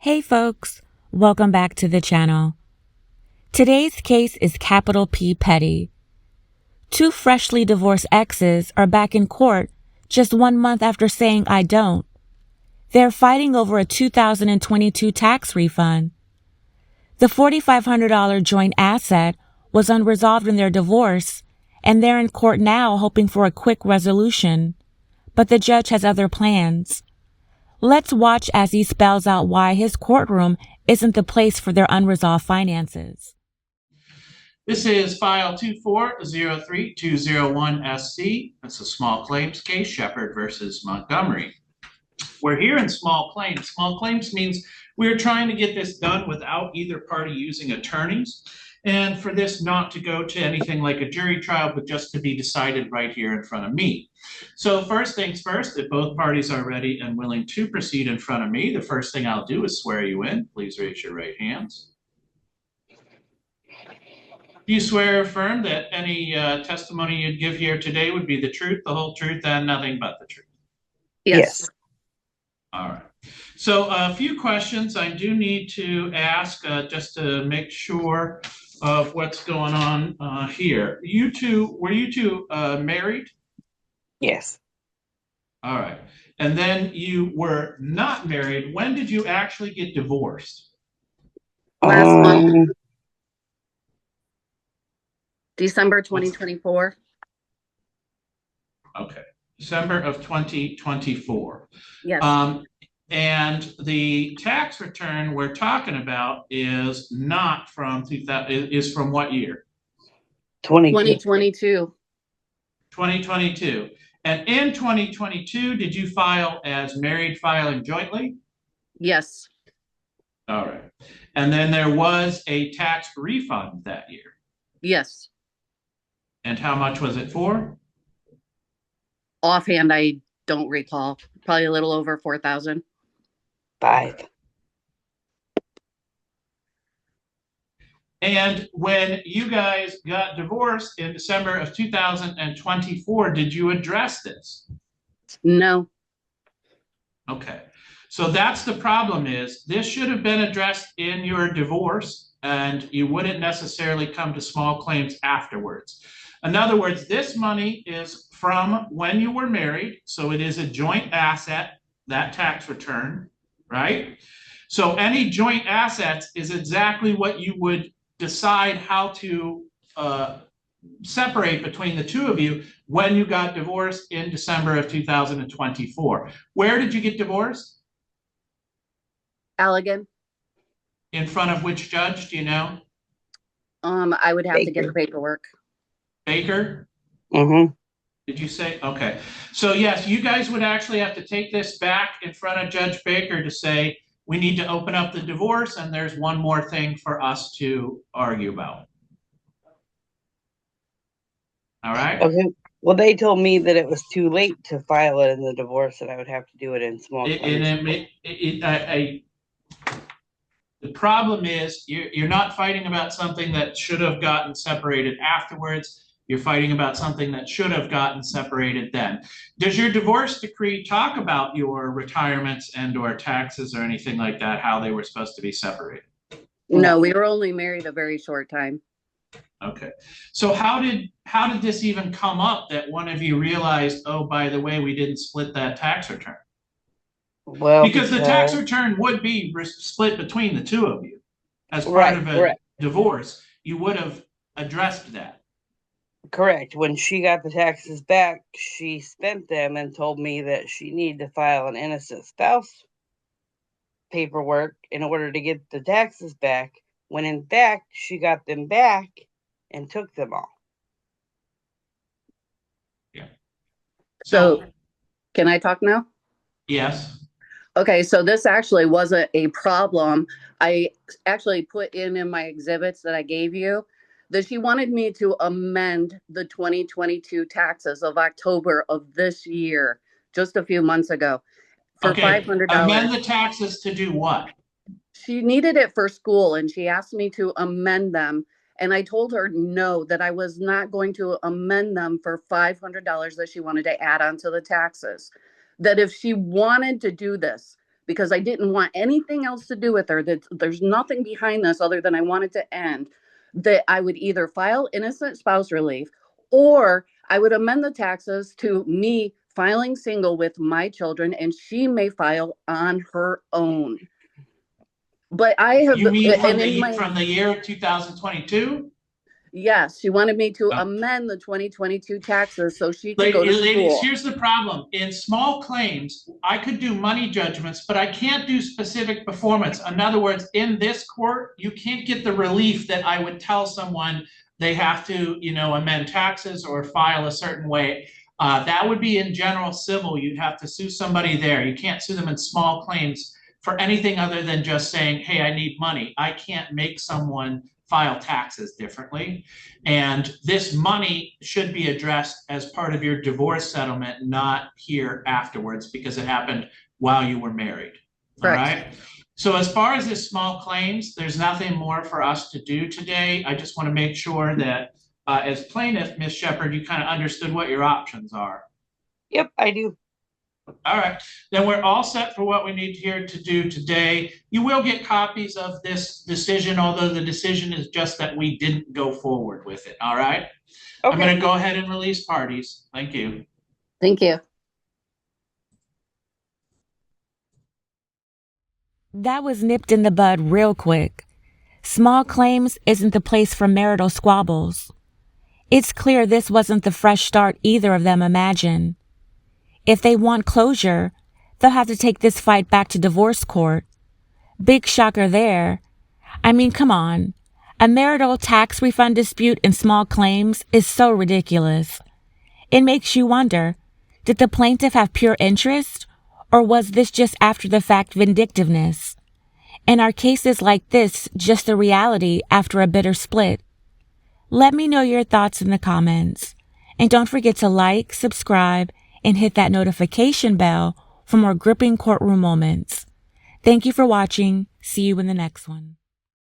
Hey folks, welcome back to the channel. Today's case is capital P Petty. Two freshly divorced exes are back in court just 1 month after saying I don't. They're fighting over a 2022 tax refund. The $4,500 joint asset was unresolved in their divorce, and they're in court now hoping for a quick resolution. But the judge has other plans. Let's watch as he spells out why his courtroom isn't the place for their unresolved finances. This is file 2403201SC. It's a small claims case, Shepard versus Montgomery. We're here in small claims. Small claims means we're trying to get this done without either party using attorneys, and for this not to go to anything like a jury trial, but just to be decided right here in front of me. So first things first, if both parties are ready and willing to proceed in front of me, the first thing I'll do is swear you in. Please raise your right hands. Do you swear or affirm that any testimony you'd give here today would be the truth, the whole truth, and nothing but the truth? Yes. All right. So a few questions I do need to ask just to make sure of what's going on here. Were you two married? Yes. All right. And then you were not married. When did you actually get divorced? Last month. December 2024. Okay. December of 2024. Yes. And the tax return we're talking about is not from 2000, is from what year? 2022. 2022. And in 2022, did you file as married filing jointly? Yes. All right. And then there was a tax refund that year? Yes. And how much was it for? Offhand, I don't recall. Probably a little over 4,000. 5. And when you guys got divorced in December of 2024, did you address this? No. Okay. So that's the problem, is this should have been addressed in your divorce, and you wouldn't necessarily come to small claims afterwards. In other words, this money is from when you were married, so it is a joint asset, that tax return, right? So any joint assets is exactly what you would decide how to separate between the two of you when you got divorced in December of 2024. Where did you get divorced? Allegan. In front of which judge, do you know? I would have Baker. to get the paperwork. Baker? Mm-hmm. Did you say? Okay. So yes, you guys would actually have to take this back in front of Judge Baker to say, we need to open up the divorce, and there's one more thing for us to argue about. All right? Okay. Well, they told me that it was too late to file it in the divorce, and I would have to do it in small claims. The problem is you're not fighting about something that should have gotten separated afterwards. You're fighting about something that should have gotten separated then. Does your divorce decree talk about your retirements and or taxes or anything like that, how they were supposed to be separated? No, we were only married a very short time. Okay. So how did this even come up that one of you realized, oh, by the way, we didn't split that tax return? Well, because the tax return would be split between the two of you. As part of a divorce, you would have addressed that. Correct. When she got the taxes back, she spent them and told me that she needed to file an innocent spouse paperwork in order to get the taxes back, when in fact she got them back and took them all. Yeah. So can I talk now? Yes. Okay, so this actually wasn't a problem. I actually put in my exhibits that I gave you that she wanted me to amend the 2022 taxes of October of this year, just a few months ago, for $500. Amend the taxes to do what? She needed it for school, and she asked me to amend them. And I told her no, that I was not going to amend them for $500 that she wanted to add onto the taxes. That if she wanted to do this, because I didn't want anything else to do with her, that there's nothing behind this other than I wanted to end, that I would either file innocent spouse relief or I would amend the taxes to me filing single with my children, and she may file on her own. But I have, You mean and in my, from the year 2022? yes, she wanted me to amend the 2022 taxes so she could go to Ladies, school. here's the problem. In small claims, I could do money judgments, but I can't do specific performance. In other words, in this court, you can't get the relief that I would tell someone they have to, amend taxes or file a certain way. That would be in general civil. You'd have to sue somebody there. You can't sue them in small claims for anything other than just saying, hey, I need money. I can't make someone file taxes differently. And this money should be addressed as part of your divorce settlement, not here afterwards, because it happened while you were married. Correct. All right. So as far as this small claims, there's nothing more for us to do today. I just want to make sure that as plaintiff, Ms. Shepherd, you kind of understood what your options are. Yep, I do. All right, then we're all set for what we need here to do today. You will get copies of this decision, although the decision is just that we didn't go forward with it. All right. Okay. I'm going to go ahead and release parties. Thank you. Thank you. That was nipped in the bud real quick. Small claims isn't the place for marital squabbles. It's clear this wasn't the fresh start either of them imagined. If they want closure, they'll have to take this fight back to divorce court. Big shocker there. I mean, come on. A marital tax refund dispute in small claims is so ridiculous. It makes you wonder, did the plaintiff have pure interest, or was this just after the fact vindictiveness? And are cases like this just the reality after a bitter split? Let me know your thoughts in the comments. And don't forget to like, subscribe, and hit that notification bell for more gripping courtroom moments. Thank you for watching. See you in the next one.